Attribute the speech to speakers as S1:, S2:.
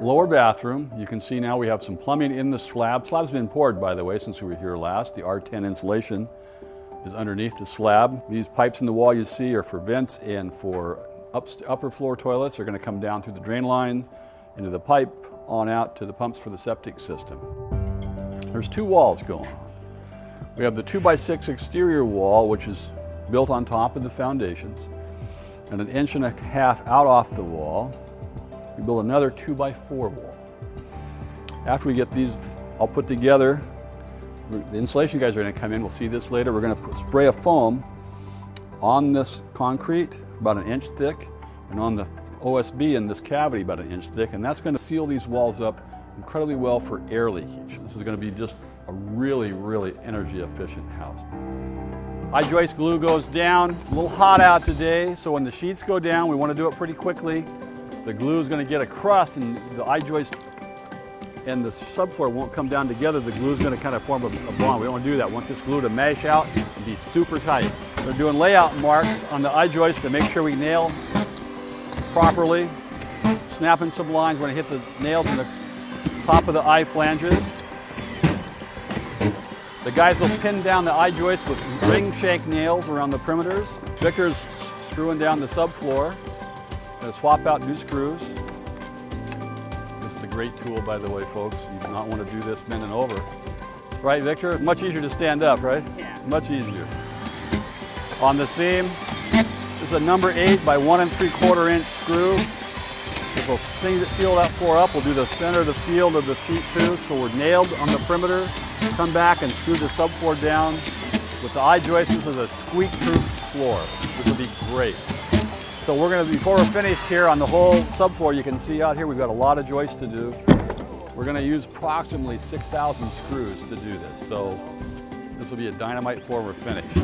S1: lower bathroom. You can see now we have some plumbing in the slab. Slab's been poured, by the way, since we were here last. The R10 insulation is underneath the slab. These pipes in the wall you see are for vents and for upper floor toilets. They're going to come down through the drain line into the pipe on out to the pumps for the septic system. There's two walls going on. We have the 2x6 exterior wall, which is built on top of the foundations, and 1.5 inches out off the wall. We build another 2x4 wall. After we get these all put together, the insulation guys are going to come in. We'll see this later. We're going to spray a foam on this concrete about 1 inch thick, and on the OSB in this cavity about 1 inch thick, and that's going to seal these walls up incredibly well for air leakage. This is going to be just a really, really energy efficient house. I-joist glue goes down. It's a little hot out today, so when the sheets go down, we want to do it pretty quickly. The glue is going to get a crust, and the I-joist and the subfloor won't come down together. The glue is going to kind of form a bond. We don't want to do that. We want this glue to mash out and be super tight. We're doing layout marks on the I-joist to make sure we nail properly. Snapping some lines. We're going to hit the nails in the top of the I-flanges. The guys will pin down the I-joist with ring shank nails around the perimeters. Victor's screwing down the subfloor. Going to swap out new screws. This is a great tool, by the way, folks. You do not want to do this bending over. Right, Victor? Much easier to stand up, right?
S2: Yeah.
S1: Much easier. On the seam, this is a number 8 by 1 3/4 inch screw. We'll seal that floor up. We'll do the center of the field of the sheet too, so we're nailed on the perimeter. Come back and screw the subfloor down. With the I-joist, this is a squeak-proof floor. This will be great. So we're going to, before we're finished here on the whole subfloor, you can see out here we've got a lot of joists to do. We're going to use approximately 6,000 screws to do this. So this will be a dynamite floor when we're finished.